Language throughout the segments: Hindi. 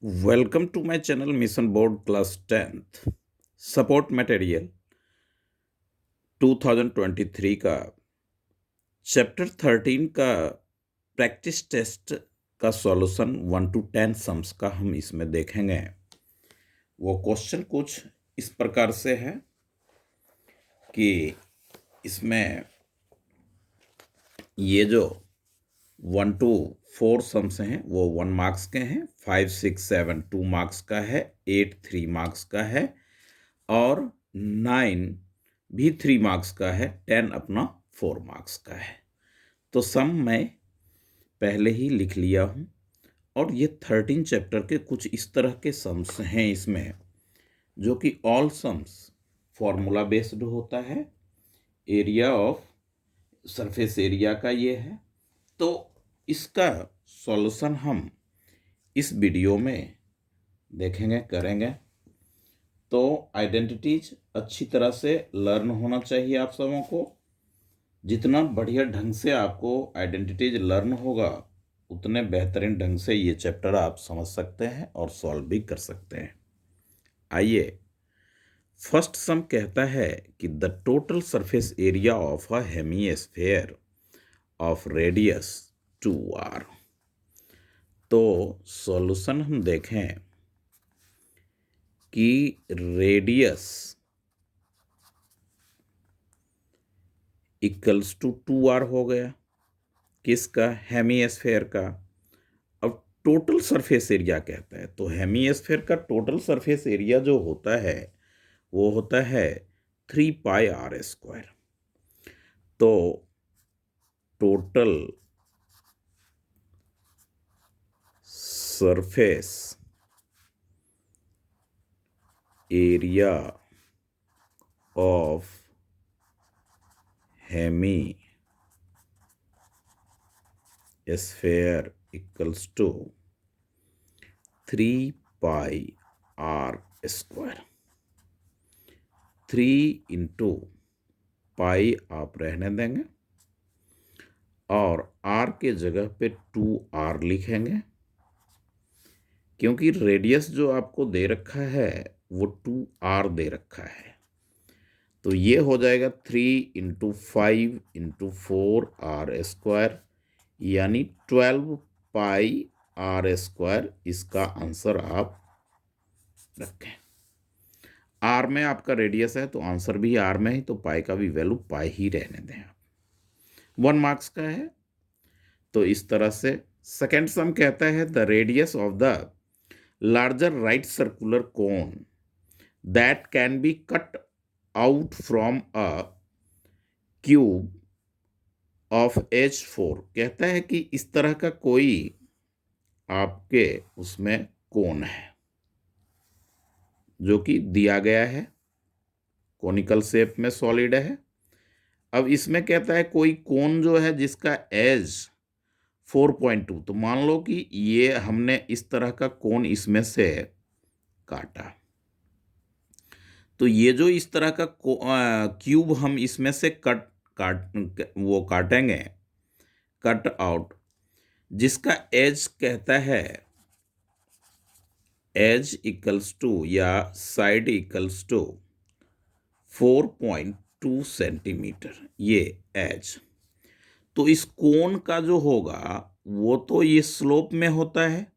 Welcome to my channel mission board class 10th support material 2023 का चैप्टर 13 का प्रैक्टिस टेस्ट का सॉल्यूशन 1 to 10 सम्स का हम इसमें देखेंगे। वो क्वेश्चन कुछ इस प्रकार से है कि इसमें ये जो 1 to 4 सम्स हैं वो 1 मार्क्स के हैं, 5, 6, 7 2 मार्क्स का है, 8 3 मार्क्स का है और 9 भी 3 मार्क्स का है, 10 अपना 4 मार्क्स का है। तो सम मैं पहले ही लिख लिया हूँ और ये 13 चैप्टर के कुछ इस तरह के सम्स हैं इसमें, जो कि ऑल सम्स फॉर्मूला बेस्ड होता है। एरिया ऑफ सरफेस एरिया का ये है, तो इसका सॉल्यूशन हम इस वीडियो में देखेंगे, करेंगे। तो आइडेंटिटीज अच्छी तरह से लर्न होना चाहिए आप सबों को। जितना बढ़िया ढंग से आपको आइडेंटिटीज लर्न होगा उतने बेहतरीन ढंग से ये चैप्टर आप समझ सकते हैं और सॉल्व भी कर सकते हैं। आइए, फर्स्ट सम कहता है कि the total surface area of a hemisphere of radius 2r। तो सॉल्यूशन हम देखें कि रेडियस इक्वल्स टू 2r हो गया, किसका? हेमिस्फेयर का। अब टोटल सरफेस एरिया कहता है, तो हेमिस्फेयर का टोटल सरफेस एरिया जो होता है वो होता है 3πr²। तो total surface area of hemisphere equals to 3πr²। 3 into pi आप रहने देंगे और r के जगह पे 2r लिखेंगे, क्योंकि रेडियस जो आपको दे रखा है वो 2r दे रखा है। तो ये हो जाएगा 3 इंटू 5 इंटू 4r², यानी 12πr²। इसका आंसर आप रखें। आर में आपका रेडियस है तो आंसर भी आर में ही, तो पाई का भी वैल्यू पाई ही रहने दें आप। 1 मार्क्स का है। तो इस तरह से सेकेंड सम कहता है the radius of the larger right circular cone that can be cut out from a cube of H4। कहता है कि इस तरह का कोई आपके उसमें कोन है जो कि दिया गया है, कोनिकल शेप में सॉलिड है। अब इसमें कहता है कोई कोन जो है जिसका एज 4.2, तो मान लो कि ये हमने इस तरह का कोन इसमें से काटा, तो ये जो इस तरह का क्यूब हम इसमें से काटेंगे, कट आउट, जिसका एज कहता है एज इक्वल्स टू या साइड इक्वल्स टू 4.2 सेंटीमीटर, ये एज। तो इस कोन का जो होगा वो तो ये स्लोप में होता है,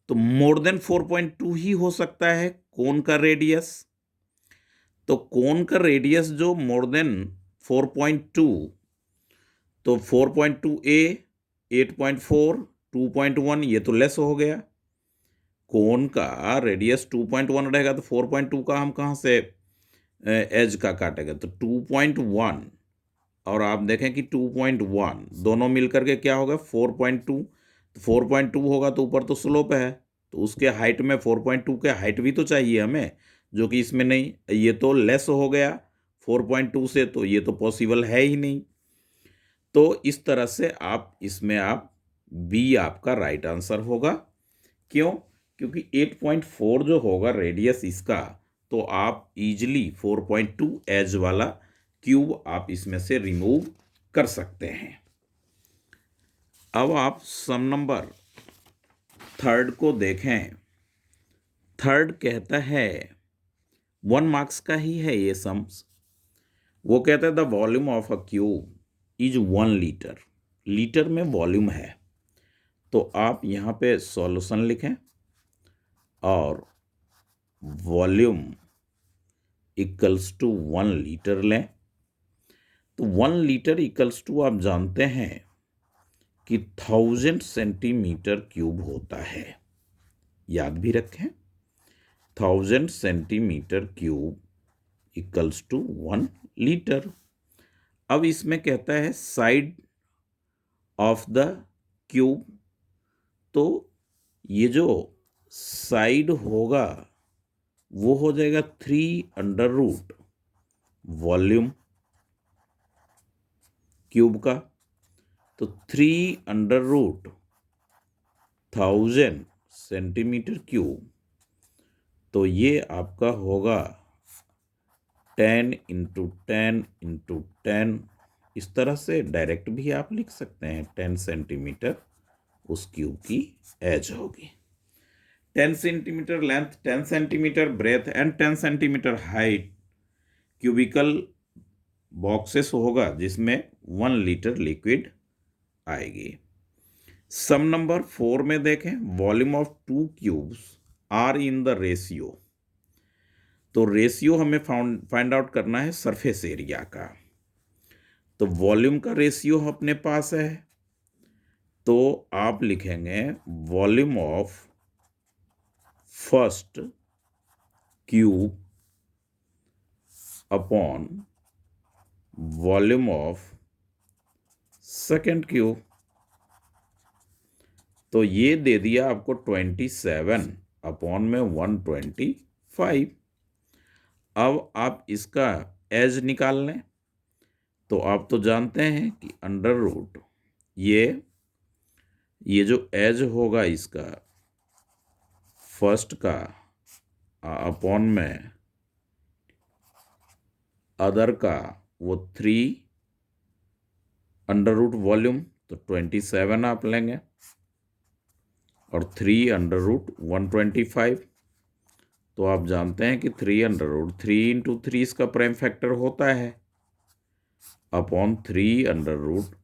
तो मोर देन 4.2 ही हो सकता है कोन का रेडियस। तो कोन का रेडियस जो मोर देन 4.2, तो 4.2a, 8.4, 2.1, ये तो लेस हो गया। कोन का रेडियस 2.1 रहेगा तो 4.2 का हम कहाँ से एज का काटेंगे? तो 2.1 और आप देखें कि 2.1 दोनों मिलकर के क्या होगा? 4.2। तो 4.2 होगा तो ऊपर तो स्लोप है, तो उसके हाइट में 4.2 के हाइट भी तो चाहिए हमें, जो कि इसमें नहीं। ये तो लेस हो गया 4.2 से, तो ये तो पॉसिबल है ही नहीं। तो इस तरह से आप इसमें आप बी आपका राइट आंसर होगा। क्यों? क्योंकि 8.4 जो होगा रेडियस इसका, तो आप इजीली 4.2 एज वाला क्यूब आप इसमें से रिमूव कर सकते हैं। अब आप सम नंबर 3 को देखें थर्ड कहता है 1 मार्क्स का ही है ये सम्स। वो कहता है the volume of a cube is 1 litre. Litre में वॉल्यूम है, तो आप यहाँ पे सॉल्यूशन लिखें और वॉल्यूम इक्वल्स टू 1 लीटर लें। तो 1 लीटर इक्वल्स टू आप जानते हैं कि 1000 सेंटीमीटर क्यूब होता है। याद भी रखें, 1000 centimetre cube equals to 1 litre. अब इसमें कहता है साइड ऑफ द क्यूब, तो ये जो साइड होगा वो हो जाएगा 3 वॉल्यूम क्यूब का। तो 3 सेंटीमीटर क्यूब, तो ये आपका होगा 10 इंटू 10 इंटू 10। इस तरह से डायरेक्ट भी आप लिख सकते हैं 10 सेंटीमीटर उस क्यूब की एज होगी। 10 centimetre length, 10 centimetre breadth and 10 centimetre height cubical boxes होगा जिसमें 1 लीटर लिक्विड आएगी। सम नंबर 4 में देखें, volume of 2 cubes are in the ratio. तो रेशियो हमें फाइंड आउट करना है सरफेस एरिया का। तो वॉल्यूम का रेशियो अपने पास है, तो आप लिखेंगे volume of first cube upon volume of second cube. तो ये दे दिया आपको 27 अपॉन में 125। अब आप इसका एज निकाल लें। तो आप तो जानते हैं कि अंडर रूट ये जो एज होगा इसका फर्स्ट का अपॉन में अदर का वो 3 अंडर रूट वॉल्यूम, तो 27 आप लेंगे और 3 अंडर रूट 125। तो आप जानते हैं कि 3 अंडर रूट 3 इंटू 3 इसका प्राइम फैक्टर होता है upon 3 under root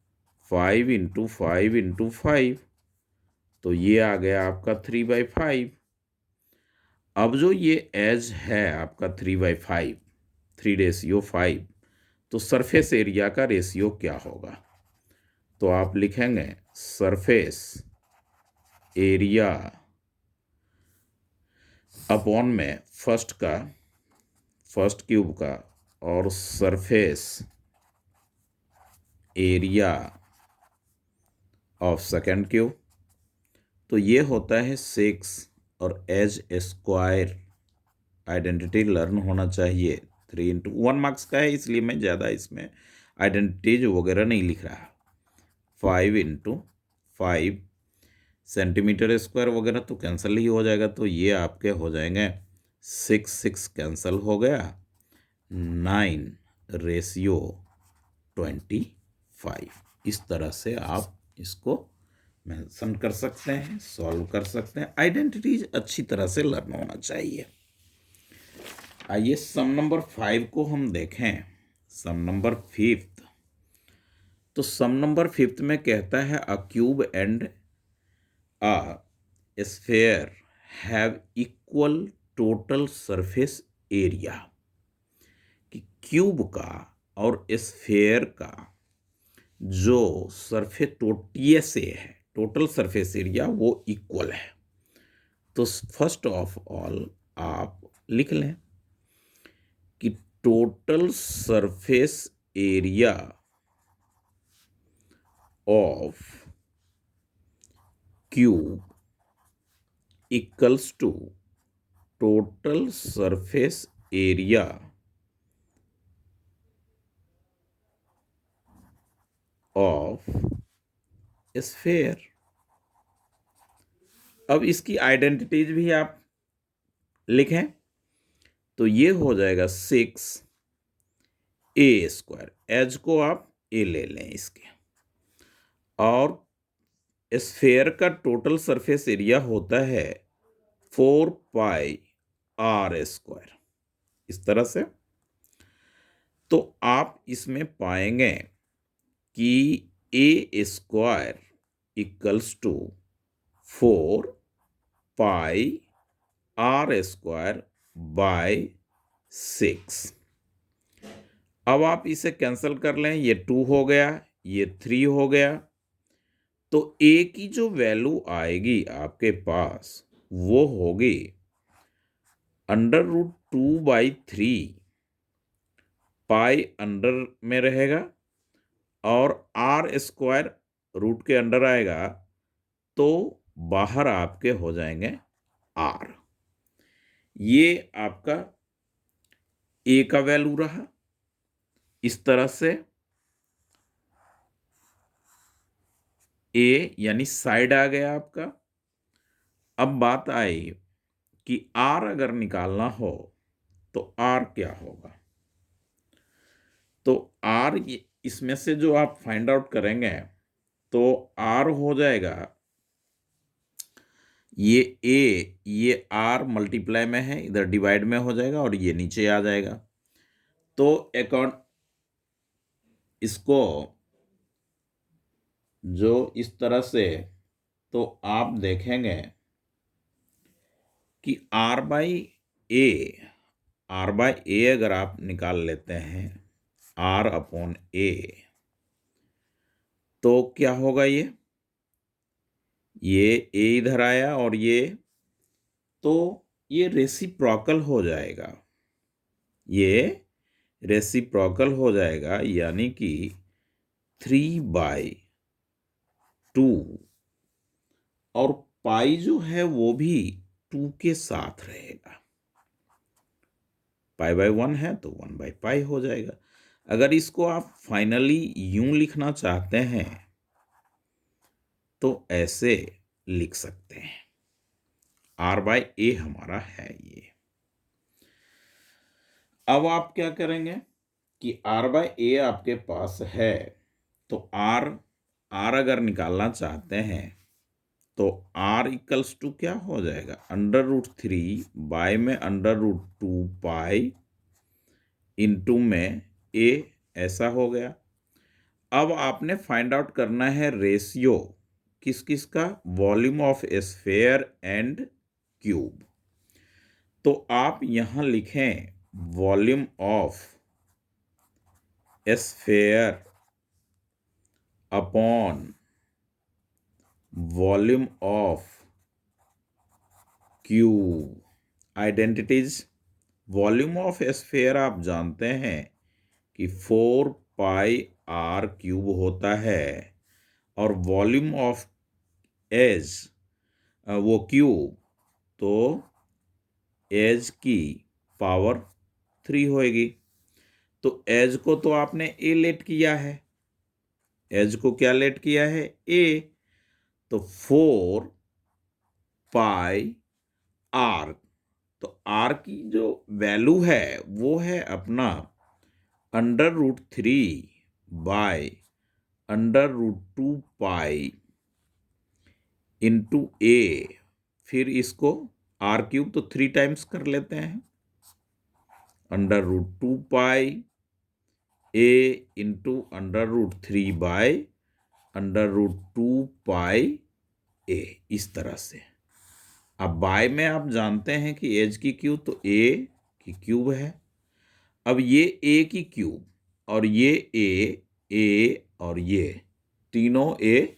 5 into 5 into 5। तो ये आ गया आपका 3/5। अब जो ये एज है आपका 3/5, 3:5, तो सरफेस एरिया का रेशियो क्या होगा? तो आप लिखेंगे सरफेस एरिया अपॉन में फर्स्ट क्यूब का और surface area of second cube. तो ये होता है 6 और एज स्क्वायर आइडेंटिटी लर्न होना चाहिए। 3 इंटू 1 मार्क्स का है, इसलिए मैं ज़्यादा इसमें आइडेंटिटीज वगैरह नहीं लिख रहा। 5 इंटू 5 सेंटीमीटर स्क्वायर वगैरह तो कैंसिल ही हो जाएगा, तो ये आपके हो जाएंगे 6 कैंसिल हो गया, 9:25। इस तरह से आप इसको मेंशन कर सकते हैं, सॉल्व कर सकते हैं। आइडेंटिटीज अच्छी तरह से लर्न होना चाहिए। आइए सम नंबर 5 को हम देखें। सम नंबर 5, तो सम नंबर 5 में कहता है a cube and a sphere have equal total surface area. कि क्यूब का और स्फेयर का जो सरफेस से है, टोटल सरफेस एरिया वो इक्वल है। तो फर्स्ट ऑफ ऑल आप लिख लें कि total surface area of cube equals to total surface area of sphere. अब इसकी आइडेंटिटीज भी आप लिखें, तो ये हो जाएगा 6a²। एज को आप a ले लें इसके, और स्फेयर का टोटल सरफेस एरिया होता है 4πr²। आर स्क्वायर, इस तरह से। तो आप इसमें पाएंगे कि a square equals to 4 pi are square by 6। अब आप इसे कैंसिल कर लें, ये 2 हो गया, ये 3 हो गया। तो ए की जो वैल्यू आएगी आपके पास वो होगी √2/3, पाई अंडर में रहेगा और आर स्क्वायर रूट के अंडर आएगा, तो बाहर आपके हो जाएंगे आर। ये आपका ए का वैल्यू रहा। इस तरह से ए यानी साइड आ गया आपका। अब बात आई कि आर अगर निकालना हो तो आर क्या होगा। तो आर इसमें से जो आप फाइंड आउट करेंगे तो आर हो जाएगा, ये आर मल्टीप्लाई में है, इधर डिवाइड में हो जाएगा और ये नीचे आ जाएगा। तो अकाउंट इसको जो इस तरह से, तो आप देखेंगे कि आर बाई ए अगर आप निकाल लेते हैं R/A, तो क्या होगा, ये ए इधर आया और तो ये रेसिप्रोकल हो जाएगा, ये रेसिप्रोकल हो जाएगा, यानी कि 3/2, और पाई जो है वो भी 2 के साथ रहेगा। पाई/1 है तो 1/पाई हो जाएगा। अगर इसको आप फाइनली यूं लिखना चाहते हैं तो ऐसे लिख सकते हैं। R/A हमारा है ये। अब आप क्या करेंगे कि R/A आपके पास है, तो R अगर निकालना चाहते हैं तो R इक्वल्स टू क्या हो जाएगा, √3 बाय में √2 पाई इंटू में A, ऐसा हो गया। अब आपने फाइंड आउट करना है रेशियो किस किस का, volume of sphere and cube. तो आप यहां लिखें volume of sphere upon volume of cube. Identities, volume of sphere आप जानते हैं कि 4πr³ होता है, और वॉल्यूम ऑफ एज वो क्यूब, तो एज की पावर 3 होएगी। तो एज को तो आपने ए लेट किया है, एज को क्या लेट किया है, ए। तो 4πr, तो आर की जो वैल्यू है वो है अपना √3 बाय √2 पाई इंटू ए। फिर इसको r³ तो 3 टाइम्स कर लेते हैं, √2 पाई ए इंटू √3 बाय √2 पाई ए, इस तरह से। अब बाय में आप जानते हैं कि एज की क्यूब तो ए की क्यूब है। अब ये ए की क्यूब और ये ए और ये तीनों ए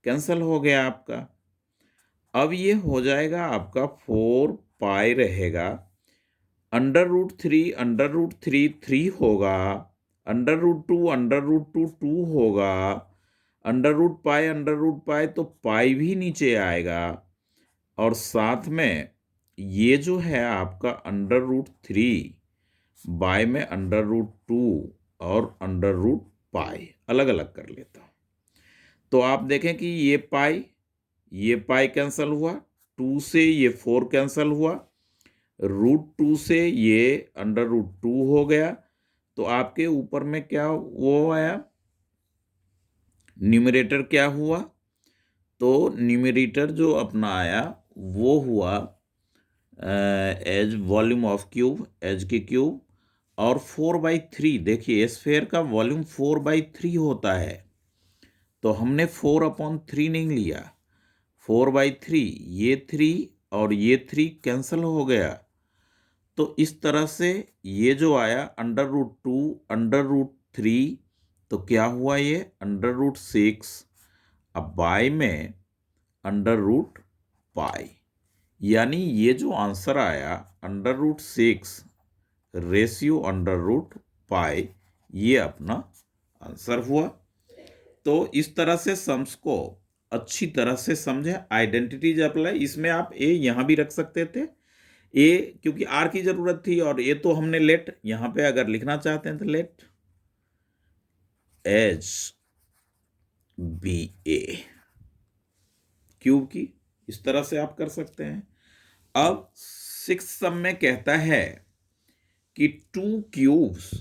कैंसल हो गया आपका। अब ये हो जाएगा आपका 4 पाई रहेगा, √3 3 होगा, √2 2 होगा, √पाई तो पाई भी नीचे आएगा, और साथ में ये जो है आपका √3 बाय में √2 और √पाई अलग अलग कर लेता हूँ। तो आप देखें कि ये पाई कैंसल हुआ, 2 से ये 4 कैंसल हुआ, √2 से ये √2 हो गया। तो आपके ऊपर में क्या वो आया, न्यूमरेटर क्या हुआ, तो न्यूमरेटर जो अपना आया वो हुआ edge volume of cube, edge की क्यूब, और 4/3, देखिए स्फेयर का वॉल्यूम 4/3 होता है, तो हमने 4/3 नहीं लिया, 4/3, ये 3 और ये 3 कैंसिल हो गया, तो इस तरह से ये जो आया √2, √3, तो क्या हुआ ये √6, अब बाय में √π, यानी ये जो आंसर आया √6 रेशियो √π, ये अपना आंसर हुआ। तो इस तरह से सम्स को अच्छी तरह से समझे, आइडेंटिटीज अप्लाई, इसमें आप ए यहां भी रख सकते थे, ए क्योंकि आर की जरूरत थी, और ए तो हमने लेट यहां पे अगर लिखना चाहते हैं तो लेट एज बी ए क्यूब की, इस तरह से आप कर सकते हैं। अब 6th सम में कहता है कि 2 cubes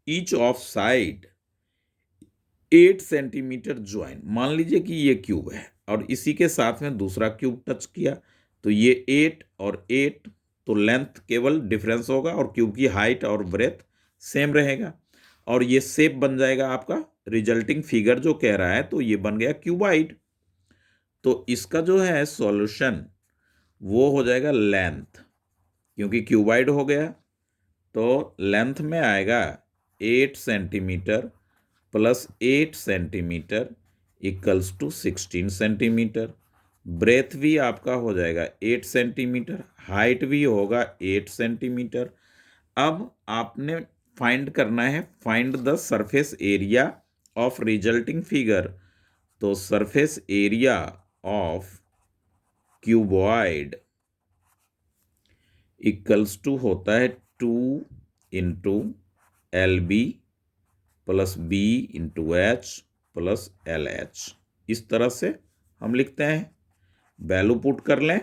each of side 8 centimetre join, मान लीजिए कि ये क्यूब है और इसी के साथ में दूसरा क्यूब टच किया, तो ये 8 और 8, तो लेंथ केवल डिफरेंस होगा और क्यूब की हाइट और ब्रेथ सेम रहेगा, और ये शेप बन जाएगा आपका रिजल्टिंग फिगर जो कह रहा है, तो ये बन गया क्यूबाइड। तो इसका जो है सॉल्यूशन वो हो जाएगा लेंथ, क्योंकि क्यूबाइड हो गया, तो लेंथ में आएगा 8 centimetre plus 8 centimetre equals to 16 centimetre. Breadth भी आपका हो जाएगा 8 सेंटीमीटर, हाइट भी होगा 8 सेंटीमीटर। अब आपने फाइंड करना है, find the surface area of resulting figure, तो surface area of cuboid equals to होता है 2 into LB plus B into H plus LH, इस तरह से हम लिखते हैं। वैल्यू पुट कर लें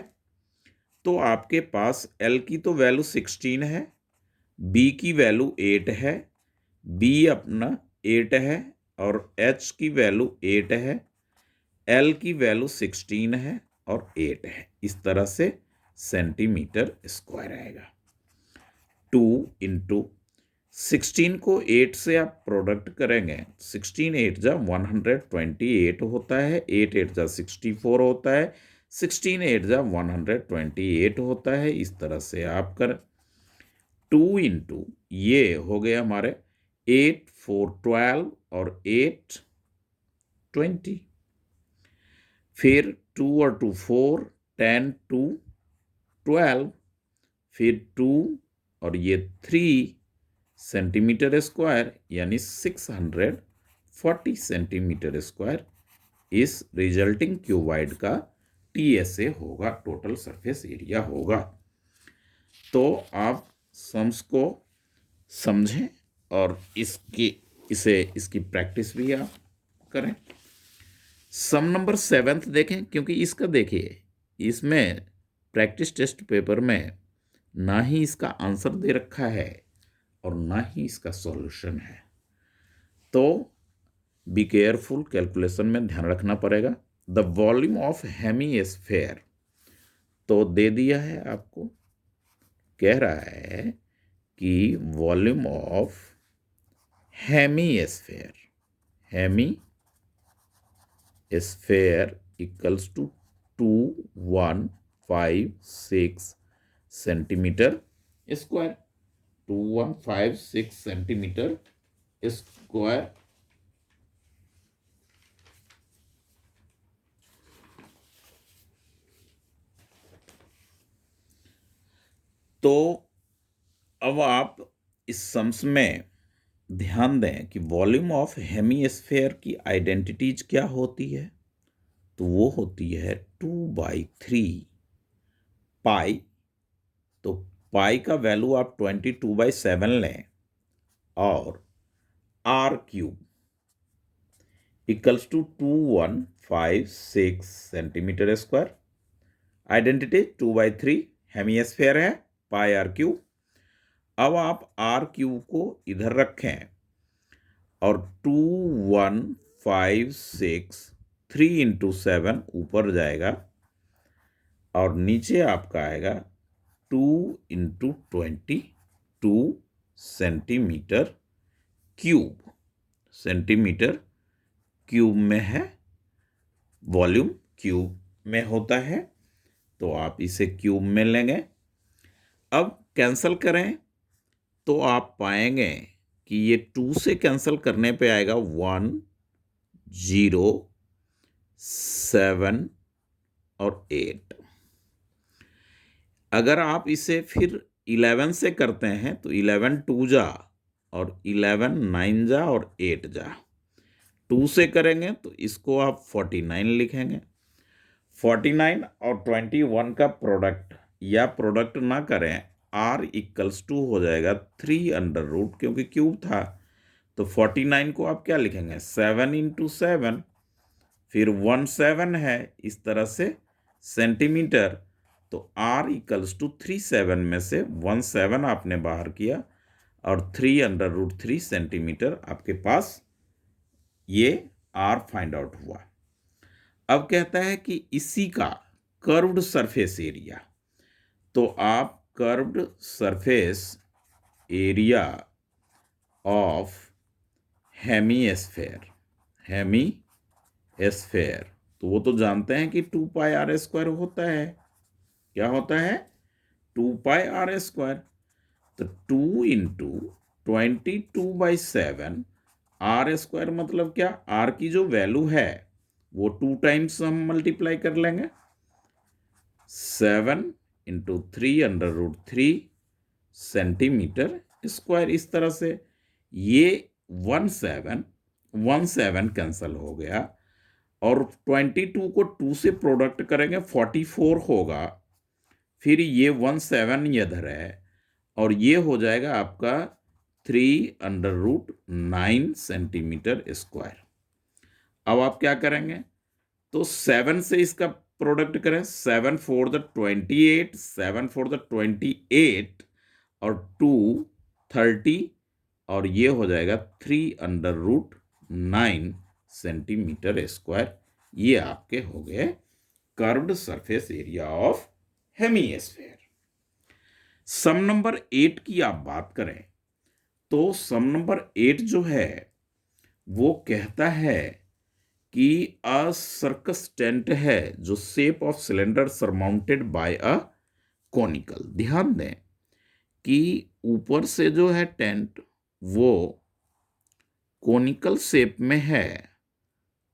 तो आपके पास L की तो वैल्यू 16 है, B की वैल्यू 8 है, B अपना 8 है और H की वैल्यू 8 है, L की वैल्यू 16 है और 8 है, इस तरह से सेंटीमीटर स्क्वायर आएगा। 2 इंटू 16 को 8 से आप प्रोडक्ट करेंगे, 16 8 जा 128 होता है, 8 8 जा 64 होता है, 16 8 जा 128 होता है, इस तरह से आप कर। 2 इंटू ये हो गया हमारे 8 4 12 और 8 20, फिर 2 और 2 4, 10 2 12, फिर 2 और ये 3 सेंटीमीटर स्क्वायर, यानी 640 सेंटीमीटर स्क्वायर इस रिजल्टिंग क्यूबाइड का TSA होगा, टोटल सरफेस एरिया होगा। तो आप सम्स को समझें और इसकी प्रैक्टिस भी आप करें। सम नंबर 7 देखें, क्योंकि इसका देखिए इसमें प्रैक्टिस टेस्ट पेपर में ना ही इसका आंसर दे रखा है और ना ही इसका सॉल्यूशन है, तो बी केयरफुल, कैलकुलेशन में ध्यान रखना पड़ेगा। द वॉल्यूम ऑफ हेमीस्फेयर तो दे दिया है आपको, कह रहा है कि volume of hemisphere, hemisphere equals to 2156 centimetre square, 2156 centimetre square. तो अब आप इस सम्स में ध्यान दें कि वॉल्यूम ऑफ हेमीस्फेयर की आइडेंटिटीज क्या होती है, तो वो होती है 2/3 पाई, तो पाई का वैल्यू आप 22/7 लें और R³ equals to 2156 centimetre square. Identity 2/3 hemisphere है, पाई R³। अब आप R³ को इधर रखें और 2156 3 इंटू 7 ऊपर जाएगा और नीचे आपका आएगा 2 into 22 centimetre cube. Centimetre cube में है, वॉल्यूम क्यूब में होता है, तो आप इसे क्यूब में लेंगे। अब कैंसल करें तो आप पाएंगे कि ये 2 से कैंसल करने पे आएगा 1 0 7 और 8। अगर आप इसे फिर 11 से करते हैं तो 11 2 जा और 11 9 जा और 8 जा। 2 से करेंगे तो इसको आप 49 लिखेंगे। 49 और 21 का प्रोडक्ट या प्रोडक्ट ना करें, r इक्वल्स टू हो जाएगा 3 अंडर रूट, क्योंकि क्यूब था तो 49 को आप क्या लिखेंगे 7 इंटू 7, फिर 1 7 है इस तरह से सेंटीमीटर, तो r इक्वल्स टू 3 7 में से 1 7 आपने बाहर किया और 3 अंडर रूट 3 सेंटीमीटर आपके पास ये r फाइंड आउट हुआ। अब कहता है कि इसी का कर्व्ड सरफेस एरिया, तो आप curved surface area of hemisphere, hemisphere, तो वो तो जानते हैं कि 2 पाई आर स्क्वायर होता है। क्या होता है 2 पाई आर स्क्वायर, तो 2 इंटू 22/7 आर स्क्वायर मतलब क्या, आर की जो वैल्यू है वो 2 टाइम्स हम मल्टीप्लाई कर लेंगे, 7 into 3 under root 3 centimetre square. इस तरह से ये 1 7 कैंसल हो गया और 22 को 2 से प्रोडक्ट करेंगे 44 होगा, फिर ये 1 7 इधर है और ये हो जाएगा आपका 3 अंडर रूट 9 सेंटीमीटर स्क्वायर। अब आप क्या करेंगे तो 7 से इसका प्रोडक्ट करें, 7 4 द 28, 7 4 द 28 और 2 30 और ये हो जाएगा 3 अंडर रूट 9 सेंटीमीटर स्क्वायर। ये आपके हो गए curved surface area of hemisphere. Sum number 8 की आप बात करें तो सम नंबर 8 जो है वो कहता है कि अ सर्कस टेंट है जो shape of cylinder surmounted bye a conical. ध्यान दें कि ऊपर से जो है टेंट वो कॉनिकल शेप में है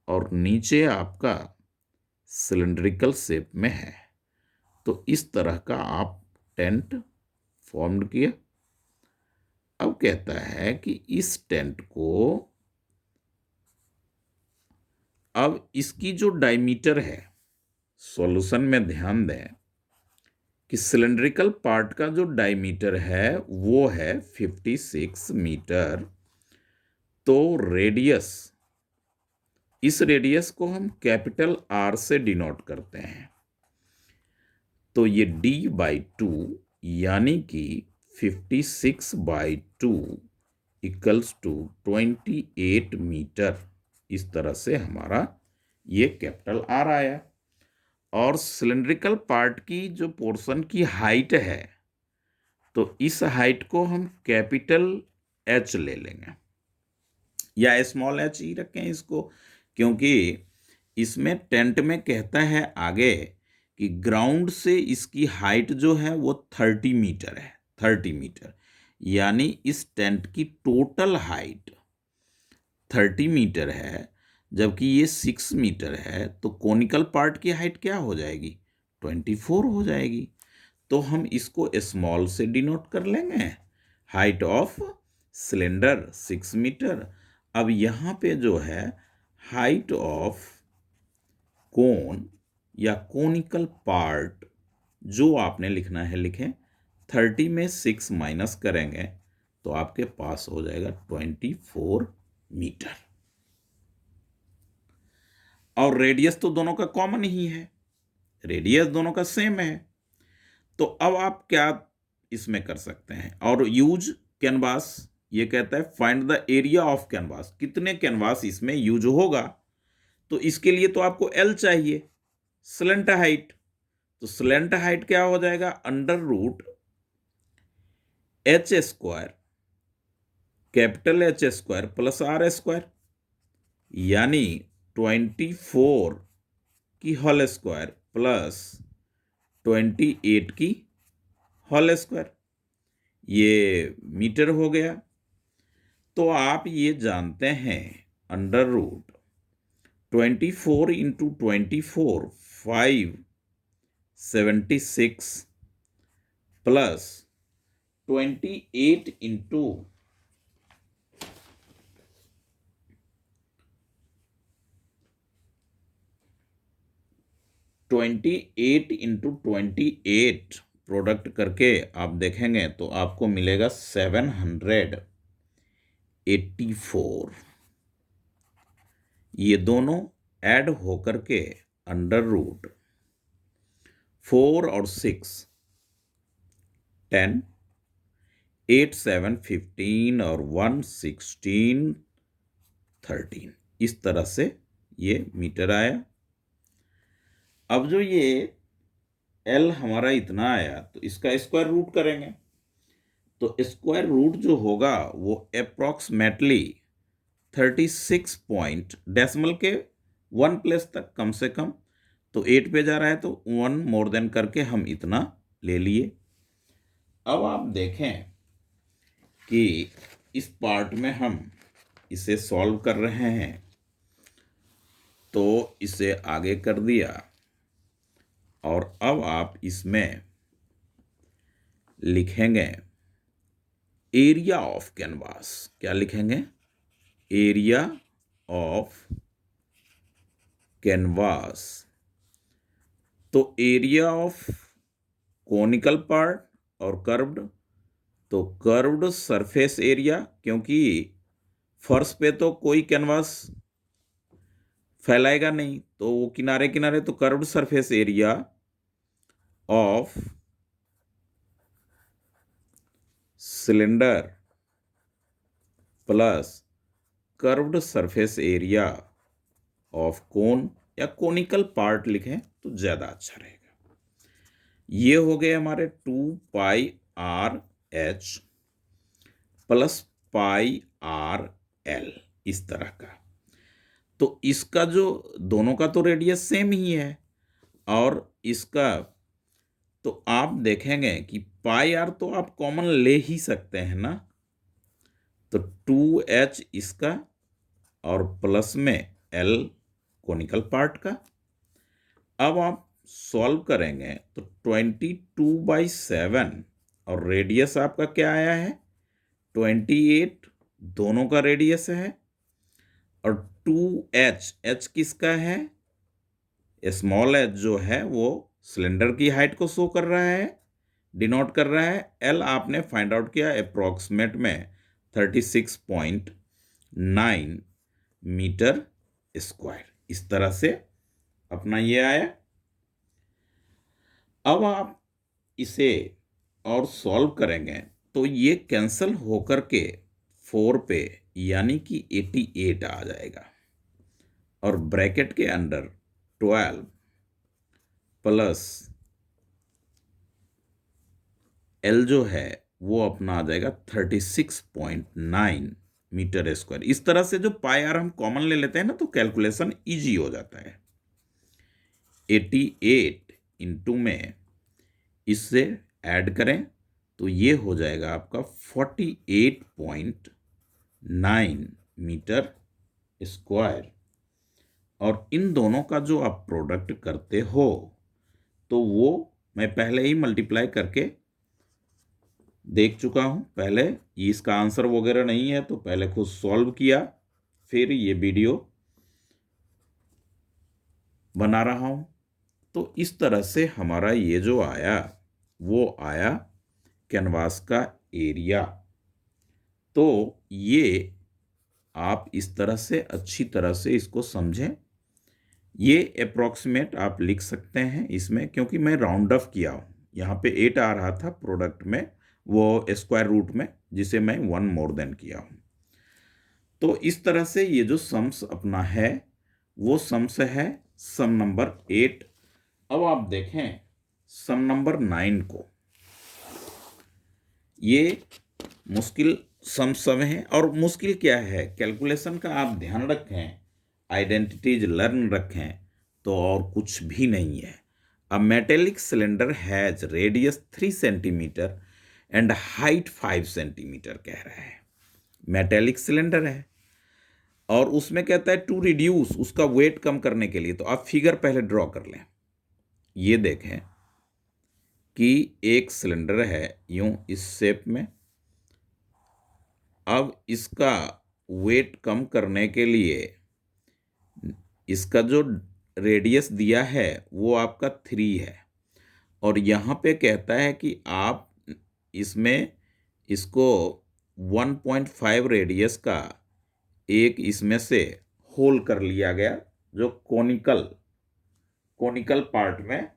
और नीचे आपका सिलेंड्रिकल शेप में है, तो इस तरह का आप टेंट फॉर्म्ड किया। अब कहता है कि इस टेंट को, अब इसकी जो डायमीटर है, सॉल्यूशन में ध्यान दें कि सिलेंड्रिकल पार्ट का जो डायमीटर है वो है 56 मीटर, तो रेडियस, इस रेडियस को हम कैपिटल R से डिनोट करते हैं, तो ये D/2 यानी कि 56/2 इक्वल्स टू 28 मीटर। इस तरह से हमारा ये कैपिटल R आया। और सिलेंड्रिकल पार्ट की जो पोर्शन की हाइट है, तो इस हाइट को हम कैपिटल H ले लेंगे या स्मॉल h ही रखें इसको, क्योंकि इसमें टेंट में कहता है आगे कि ग्राउंड से इसकी हाइट जो है वो 30 मीटर है, 30 मीटर, यानी इस टेंट की टोटल हाइट 30 मीटर है, जबकि ये 6 मीटर है, तो कॉनिकल पार्ट की हाइट क्या हो जाएगी 24 हो जाएगी। तो हम इसको स्मॉल से डिनोट कर लेंगे, हाइट ऑफ सिलेंडर 6 मीटर। अब यहाँ पे जो है हाइट ऑफ कोन या कोनिकल पार्ट जो आपने लिखना है लिखें, 30 में 6 माइनस करेंगे तो आपके पास हो जाएगा 24 मीटर। और रेडियस तो दोनों का कॉमन ही है, रेडियस दोनों का सेम है। तो अब आप क्या इसमें कर सकते हैं, और यूज कैनवास, ये कहता है find the area of canvas, कितने कैनवास इसमें यूज होगा। तो इसके लिए तो आपको L चाहिए, स्लेंट हाइट, तो स्लेंट हाइट क्या हो जाएगा, under root H square, capital H square plus R square, यानी 24 की होल स्क्वायर प्लस 28 की होल स्क्वायर, ये मीटर हो गया। तो आप ये जानते हैं under root 24 into 24 576 plus 28 into 28 product करके आप देखेंगे तो आपको मिलेगा 784। ये दोनों ऐड होकर के अंडर रूट 4 और 6 10, 8 7 15 और 1 16 13, इस तरह से ये मीटर आया। अब जो ये L हमारा इतना आया तो इसका स्क्वायर रूट करेंगे, तो स्क्वायर रूट जो होगा वो अप्रॉक्सीमेटली 36 पॉइंट, डेसिमल के 1 प्लेस तक कम से कम, तो 8 पे जा रहा है तो 1 मोर देन करके हम इतना ले लिए। अब आप देखें कि इस पार्ट में हम इसे सॉल्व कर रहे हैं, तो इसे आगे कर दिया और अब आप इसमें लिखेंगे एरिया ऑफ कैनवास। क्या लिखेंगे, एरिया ऑफ कैनवास। तो एरिया ऑफ कोनिकल पार्ट और कर्व्ड, तो कर्व्ड सरफेस एरिया, क्योंकि फर्श पे तो कोई कैनवास फैलाएगा नहीं, तो वो किनारे किनारे, तो curved surface area of cylinder plus curved surface area of cone या कोनिकल पार्ट लिखें तो ज्यादा अच्छा रहेगा। ये हो गए हमारे 2πr/h प्लस πr/l, इस तरह का। तो इसका जो दोनों का तो रेडियस सेम ही है, और इसका तो आप देखेंगे कि πr तो आप कॉमन ले ही सकते हैं ना, तो 2h इसका और प्लस में l कोनिकल पार्ट का। अब आप सॉल्व करेंगे तो 22/7 और रेडियस आपका क्या आया है 28, दोनों का रेडियस है, और 2h, h किसका है, स्मॉल h जो है वो सिलेंडर की हाइट को शो कर रहा है, डिनोट कर रहा है। l आपने फाइंड आउट किया अप्रोक्सीमेट में 36.9 मीटर स्क्वायर, इस तरह से अपना ये आया। अब आप इसे और सॉल्व करेंगे तो ये कैंसल होकर के 4 पे यानी कि 88 आ जाएगा, और ब्रैकेट के अंदर 12 प्लस L जो है वो अपना आ जाएगा 36.9 मीटर स्क्वायर। इस तरह से जो πr हम कॉमन ले लेते हैं ना, तो कैलकुलेशन इजी हो जाता है। 88 इंटू में इससे ऐड करें तो ये हो जाएगा आपका 48.9 मीटर स्क्वायर, और इन दोनों का जो आप प्रोडक्ट करते हो तो वो मैं पहले ही मल्टीप्लाई करके देख चुका हूं। पहले इसका आंसर वगैरह नहीं है तो पहले खुद सॉल्व किया, फिर ये वीडियो बना रहा हूं। तो इस तरह से हमारा ये जो आया वो आया कैनवास का एरिया। तो ये आप इस तरह से अच्छी तरह से इसको समझें। ये अप्रॉक्सीमेट आप लिख सकते हैं इसमें, क्योंकि मैं राउंड ऑफ किया हूँ। यहाँ पे 8 आ रहा था प्रोडक्ट में, वो स्क्वायर रूट में, जिसे मैं 1 मोर देन किया हूँ। तो इस तरह से ये जो सम्स अपना है वो सम्स है सम नंबर 8। अब आप देखें सम नंबर 9 को। ये मुश्किल सम है, और मुश्किल क्या है, कैलकुलेशन का आप ध्यान रखें, आइडेंटिटीज लर्न रखें, तो और कुछ भी नहीं है। A metallic cylinder has radius 3 centimetre and height 5 centimetre कह रहा है। मेटेलिक सिलेंडर है और उसमें कहता है टू रिड्यूस, उसका वेट कम करने के लिए। तो आप फिगर पहले ड्रॉ कर लें। ये देखें कि एक सिलेंडर है यूं इस शेप में। अब इसका वेट कम करने के लिए इसका जो रेडियस दिया है वो आपका 3 है, और यहाँ पे कहता है कि आप इसमें इसको 1.5 रेडियस का एक इसमें से होल कर लिया गया, जो कोनिकल पार्ट में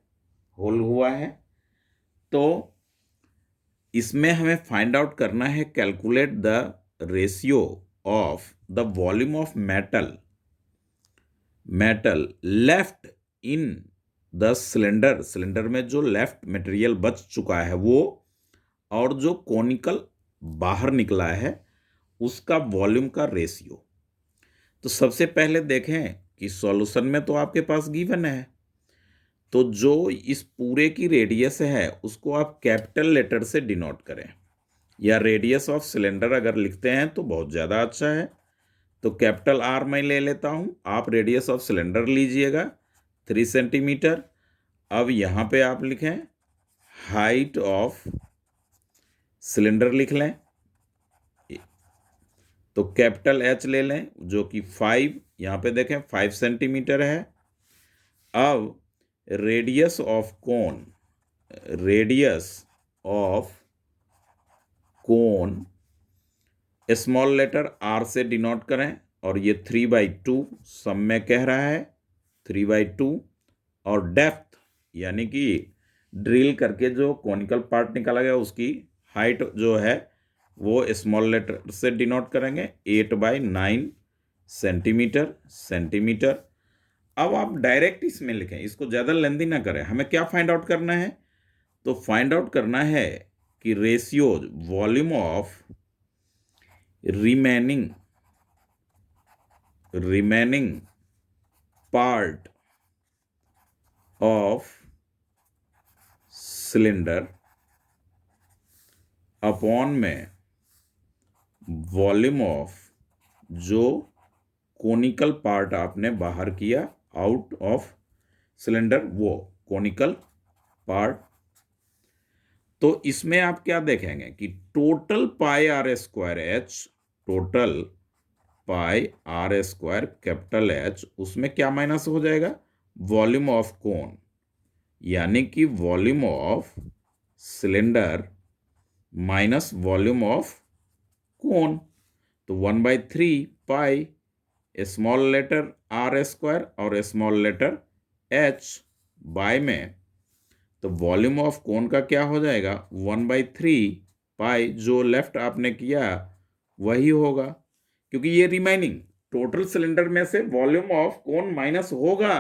होल हुआ है। तो इसमें हमें फाइंड आउट करना है, calculate the ratio of the volume of metal left in the cylinder में जो लेफ्ट मटेरियल बच चुका है वो, और जो कोनिकल बाहर निकला है उसका वॉल्यूम का रेशियो। तो सबसे पहले देखें कि सॉल्यूशन में तो आपके पास गिवन है, तो जो इस पूरे की रेडियस है उसको आप कैपिटल लेटर से डिनोट करें, या रेडियस ऑफ सिलेंडर अगर लिखते हैं तो बहुत ज़्यादा अच्छा है। तो कैपिटल आर मैं ले लेता हूं, आप रेडियस ऑफ सिलेंडर लीजिएगा 3 सेंटीमीटर। अब यहां पे आप लिखें हाइट ऑफ सिलेंडर लिख लें, तो कैपिटल एच ले लें जो कि 5, यहां पे देखें 5 सेंटीमीटर है। अब radius of cone small letter R से डिनोट करें, और ये 3/2 सम में कह रहा है 3/2, और डेप्थ यानी कि ड्रिल करके जो कोनिकल पार्ट निकाला गया उसकी हाइट जो है वो स्मॉल लेटर से डिनोट करेंगे 8/9 सेंटीमीटर। अब आप डायरेक्ट इसमें लिखें, इसको ज़्यादा लेंदी ना करें। हमें क्या फाइंड आउट करना है, तो फाइंड आउट करना है कि ratio volume of remaining part of cylinder upon में वॉल्यूम ऑफ जो कोनिकल पार्ट आपने बाहर किया आउट ऑफ सिलेंडर, वो कोनिकल पार्ट। तो इसमें आप क्या देखेंगे कि total pi are square H, total pi are square capital H, उसमें क्या माइनस हो जाएगा, वॉल्यूम ऑफ कोन, यानी कि volume of cylinder minus volume of cone. तो 1/3 pi small letter R square और स्मॉल लेटर एच बाय में, तो वॉल्यूम ऑफ कोन का क्या हो जाएगा 1/3 पाई, जो लेफ्ट आपने किया वही होगा, क्योंकि ये रिमेनिंग टोटल सिलेंडर में से वॉल्यूम ऑफ कोन माइनस होगा।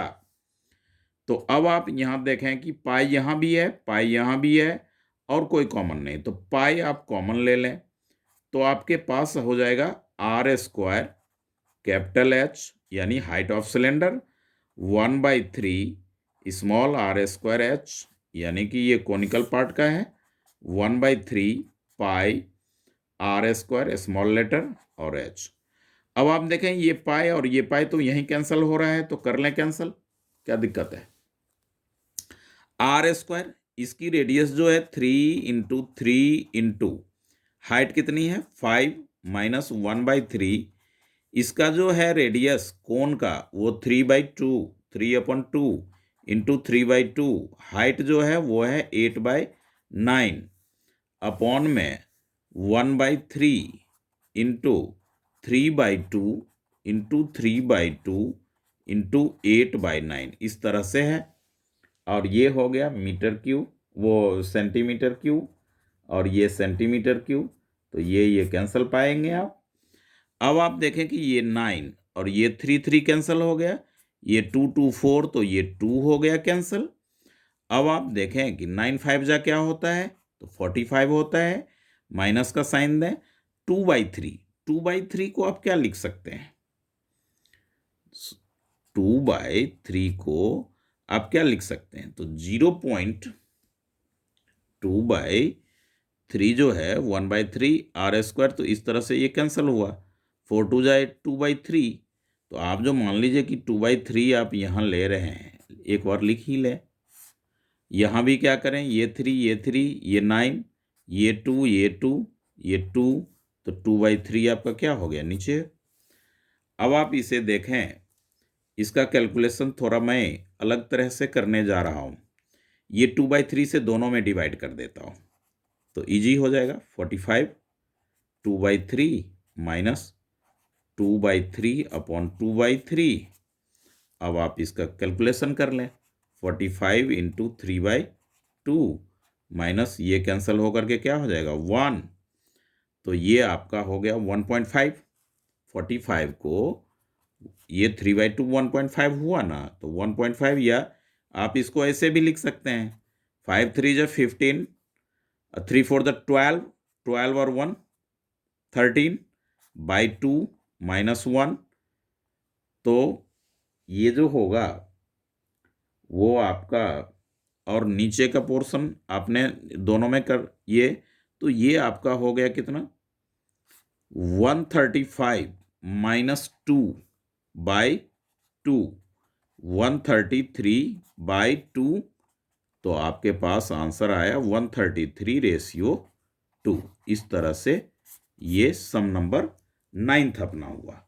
तो अब आप यहां देखें कि पाई यहां भी है, पाई यहां भी है, और कोई कॉमन नहीं, तो पाई आप कॉमन ले लें, तो आपके पास हो जाएगा आर स्क्वायर कैपिटल एच यानी height of cylinder 1/3 small R square H, यानी कि ये कोनिकल पार्ट का है, 1/3 pi are square small letter और एच। अब आप देखें ये पाई और ये पाई तो यहीं कैंसिल हो रहा है, तो कर लें कैंसिल, क्या दिक्कत है। आर स्क्वायर इसकी रेडियस जो है 3 × 3 × हाइट कितनी है 5 माइनस 1/3, इसका जो है रेडियस कोन का वो 3/2, 3/2 इंटू 3/2, हाइट जो है वो है 8/9 अपॉन में 1/3 इंटू 3/2 इंटू 3/2 इंटू 8/9, इस तरह से है। और ये हो गया मीटर क्यूब, वो सेंटीमीटर क्यूब, और ये सेंटीमीटर क्यूब, तो ये कैंसिल पाएंगे आप। अब आप देखें कि ये 9 और ये 3 कैंसिल हो गया, ये 2 2 4, तो ये 2 हो गया कैंसिल। अब आप देखें कि 9 5 जा क्या होता है, तो 45 होता है। माइनस का साइन दें। 2/3, 2/3 को आप क्या लिख सकते हैं? 2/3 को आप क्या लिख सकते हैं? तो 0.2/3 जो है 1/3 r², तो इस तरह से ये कैंसिल हुआ। 4 2 जाए 2/3। तो आप जो मान लीजिए कि 2/3 आप यहाँ ले रहे हैं, एक बार लिख ही लें। यहाँ भी क्या करें, ये 3 ये 3 ये 9 ये 2 ये 2 ये 2, तो 2/3 आपका क्या हो गया नीचे। अब आप इसे देखें, इसका कैलकुलेशन थोड़ा मैं अलग तरह से करने जा रहा हूँ। ये 2/3 से दोनों में डिवाइड कर देता हूँ, तो इजी हो जाएगा। 45 2/3 माइनस 2/3 अपॉन 2/3। अब आप इसका कैलकुलेशन कर लें। 45 इंटू 3/2 माइनस ये कैंसिल होकर के क्या हो जाएगा 1, तो ये आपका हो गया 1.5। 45 को ये 3/2 1.5 हुआ ना, तो 1.5, या आप इसको ऐसे भी लिख सकते हैं। 5 3 जा 15, 3 4 जा 12, 12 और 1 13/2 माइनस 1, तो ये जो होगा वो आपका, और नीचे का पोर्शन आपने दोनों में कर ये, तो ये आपका हो गया कितना 135 माइनस 2/2 133/2, तो आपके पास आंसर आया 133:2। इस तरह से ये सम नंबर 9 अपना हुआ।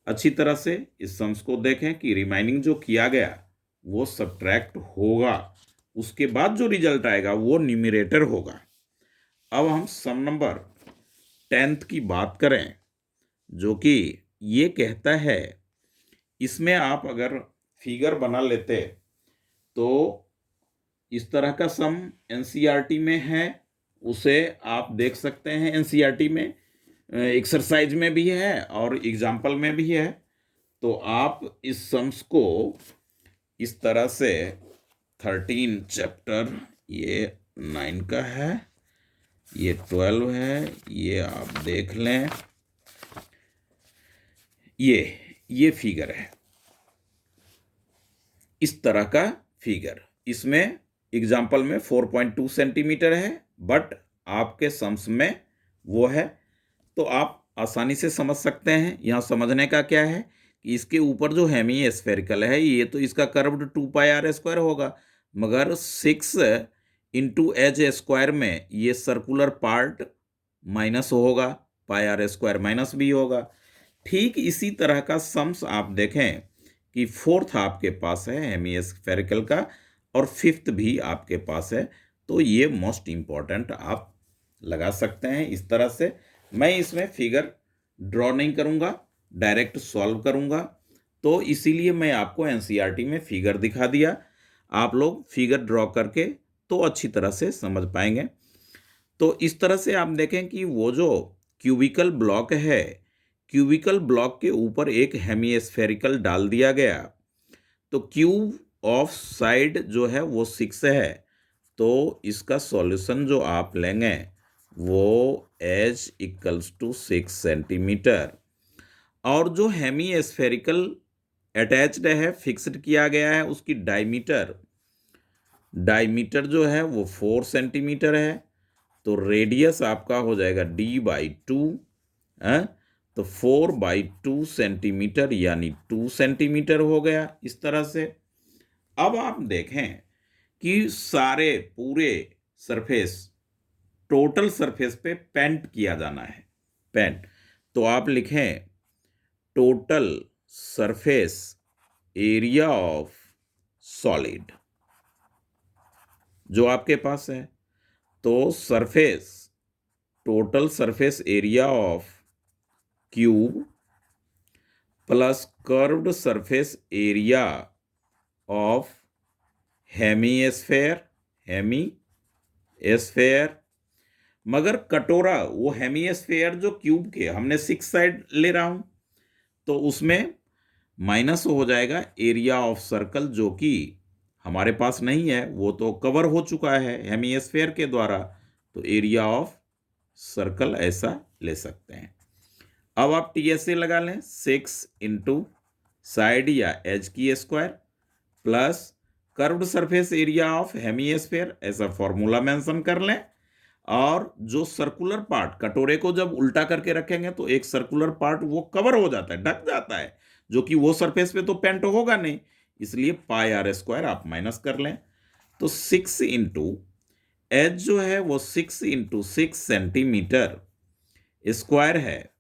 अच्छी तरह से इस सम्स को देखें कि रिमाइनिंग जो किया गया वो सब्ट्रैक्ट होगा, उसके बाद जो रिजल्ट आएगा वो न्यूमरेटर होगा। अब हम सम नंबर 10 की बात करें, जो कि ये कहता है, इसमें आप अगर फिगर बना लेते तो इस तरह का सम एनसीईआरटी में है, उसे आप देख सकते हैं। एनसीईआरटी में एक्सरसाइज में भी है और एग्जाम्पल में भी है। तो आप इस सम्स को इस तरह से 13 चैप्टर, ये 9 का है, ये 12 है, ये आप देख लें। ये फिगर है, इस तरह का फिगर। इसमें एग्जाम्पल में 4.2 सेंटीमीटर है, बट आपके सम्स में वो है। तो आप आसानी से समझ सकते हैं। यहाँ समझने का क्या है कि इसके ऊपर जो हेमी स्फेरिकल है, ये तो इसका कर्व्ड 2πr² होगा, मगर 6 इंटू एच स्क्वायर में ये सर्कुलर पार्ट माइनस होगा, πr² माइनस भी होगा। ठीक इसी तरह का सम्स आप देखें कि 4th आपके पास है हेमी स्फेरिकल का, और 5th भी आपके पास है। तो ये मोस्ट इम्पॉर्टेंट आप लगा सकते हैं इस तरह से। मैं इसमें फिगर ड्रॉ नहीं करूंगा, डायरेक्ट सॉल्व करूंगा, तो इसीलिए मैं आपको एनसीईआरटी में फिगर दिखा दिया। आप लोग फिगर ड्रॉ करके तो अच्छी तरह से समझ पाएंगे। तो इस तरह से आप देखें कि वो जो क्यूबिकल ब्लॉक है, क्यूबिकल ब्लॉक के ऊपर एक हेमीस्फेरिकल डाल दिया गया, तो क्यूब ऑफ साइड जो है वो 6 है। तो इसका सॉल्यूशन जो आप लेंगे वो h = 6 सेंटीमीटर, और जो हेमी स्फेरिकल अटैच्ड है, फिक्स्ड किया गया है, उसकी डायमीटर जो है वो 4 सेंटीमीटर है। तो रेडियस आपका हो जाएगा d/2, तो 4/2 सेंटीमीटर यानी 2 सेंटीमीटर हो गया इस तरह से। अब आप देखें कि सारे पूरे सरफेस, टोटल सरफेस पे पेंट किया जाना है, पेंट। तो आप लिखें total surface area of solid जो आपके पास है। तो surface, total surface area of cube plus curved surface area of hemisphere, मगर कटोरा, वो हेमीस्फेयर जो क्यूब के हमने 6 साइड ले रहा हूं, तो उसमें माइनस हो जाएगा एरिया ऑफ सर्कल, जो कि हमारे पास नहीं है, वो तो कवर हो चुका है हेमिस्फेयर के द्वारा, तो एरिया ऑफ सर्कल ऐसा ले सकते हैं। अब आप टीएसए लगा लें, 6 इंटू साइड या एज की square plus curved surface area of hemisphere, ऐसा फॉर्मूला मेंशन कर लें। और जो सर्कुलर पार्ट, कटोरे को जब उल्टा करके रखेंगे तो एक सर्कुलर पार्ट वो कवर हो जाता है, ढक जाता है, जो कि वो सरफेस पे तो पेंट होगा नहीं, इसलिए पाई आर स्क्वायर आप माइनस कर लें। तो 6 इंटू एच जो है वो 6 इंटू 6 सेंटीमीटर स्क्वायर है।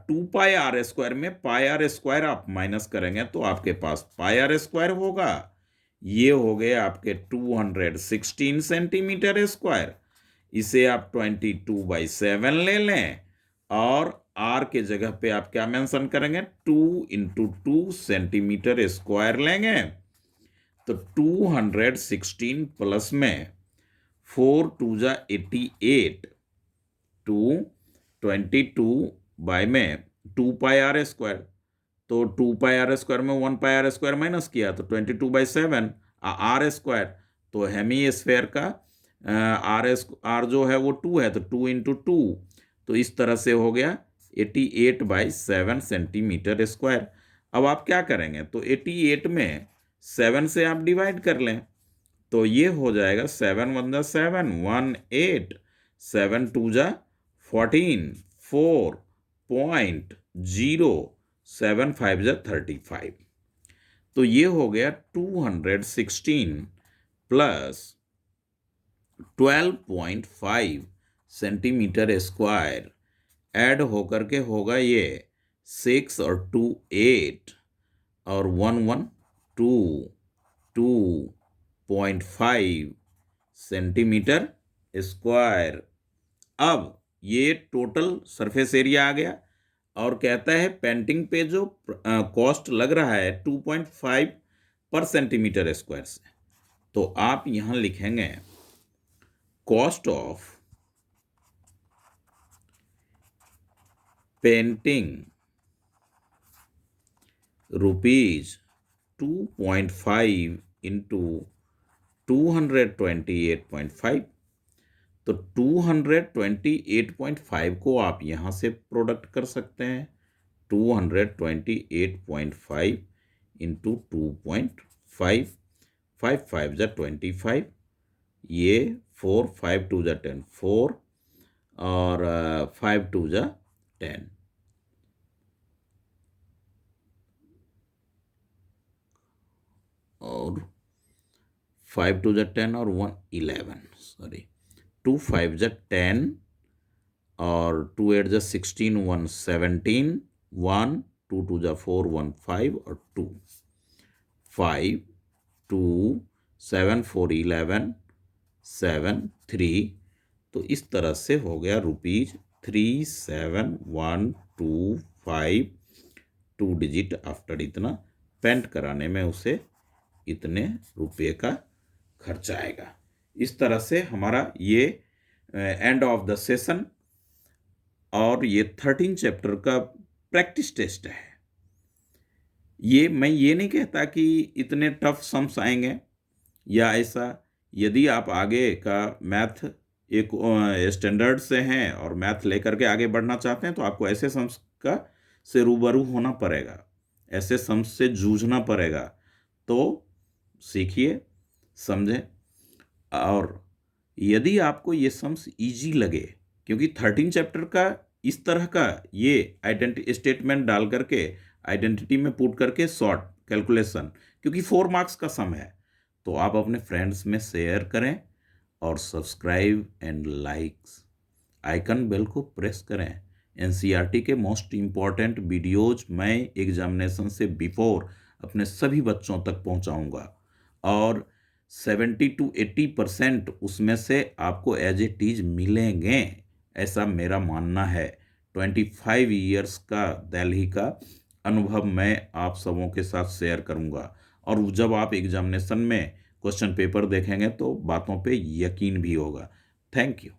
2 पाई आर स्क्वायर में पाई आर स्क्वायर आप माइनस करेंगे तो आपके पास पाई आर स्क्वायर होगा। ये हो गए आपके 216 सेंटीमीटर स्क्वायर। इसे आप 22/7 ले लें और आर के जगह पे आप क्या मेंशन करेंगे, 2 इंटू 2 सेंटीमीटर स्क्वायर लेंगे। तो 216 प्लस में 4 2 जा 88 टू 22 में 2 पाई आर स्क्वायर, तो 2 पाई आर स्क्वायर में 1 पाई आर स्क्वायर माइनस किया तो 22/7 आर स्क्वायर। तो हेमी स्फेयर का आर जो है वो 2 है, तो 2 इंटू 2, तो इस तरह से हो गया 88/7 सेंटीमीटर स्क्वायर। अब आप क्या करेंगे, तो 88 में 7 से आप डिवाइड कर लें, तो ये हो जाएगा 7 1 जा 7 1 8 7 2 जा 14 4.0 7 5 जा 35। तो ये हो गया 216 प्लस 12.5 सेंटीमीटर स्क्वायर ऐड होकर के होगा ये 6 और 2 8 और 1 1 2 2.5 सेंटीमीटर स्क्वायर। अब ये टोटल सरफेस एरिया आ गया और कहता है पेंटिंग पे जो कॉस्ट लग रहा है 2.5 पर सेंटीमीटर स्क्वायर से, तो आप यहां लिखेंगे cost of painting rupees 2.5 into 228.5। तो 228.5 को आप यहां से प्रोडक्ट कर सकते हैं, 228.5 इंटू 2.5, 5 5 जा 25, ये 4 5 2 जा 10 4 और 5 2 जा 10, और 5 2 जा 10 और 1 11, सॉरी 2 5 जा 10 और 2 8 जा 16 1 17 1 2 2 जा 4 1 5 और 2 5 2 7 4 11 7 3। तो इस तरह से हो गया ₹37,125 2 डिजिट आफ्टर इतना पेंट कराने में उसे इतने रुपये का खर्चा आएगा। इस तरह से हमारा ये एंड ऑफ द सेशन और ये 13 चैप्टर का प्रैक्टिस टेस्ट है। ये मैं ये नहीं कहता कि इतने टफ सम्स आएंगे या ऐसा। यदि आप आगे का मैथ एक स्टैंडर्ड से हैं और मैथ लेकर के आगे बढ़ना चाहते हैं तो आपको ऐसे सम्स का से रूबरू होना पड़ेगा, ऐसे सम्स से जूझना पड़ेगा। तो सीखिए, समझें, और यदि आपको ये सम्स इजी लगे, क्योंकि 13 चैप्टर का इस तरह का ये आइडेंटिटी स्टेटमेंट डाल करके आइडेंटिटी में पुट करके शॉर्ट कैलकुलेशन, क्योंकि 4 मार्क्स का सम है, तो आप अपने फ्रेंड्स में शेयर करें और subscribe and likes icon bell को प्रेस करें। एनसीईआरटी के मोस्ट इम्पॉर्टेंट वीडियोज मैं एग्जामिनेशन से बिफोर अपने सभी बच्चों तक पहुंचाऊंगा और 70 to 80% उसमें से आपको एज इट इज मिलेंगे, ऐसा मेरा मानना है। 25 ईयर्स का दिल्ली का अनुभव मैं आप सबों के साथ शेयर करूंगा और जब आप एग्जामिनेशन में क्वेश्चन पेपर देखेंगे तो बातों पे यकीन भी होगा। Thank you.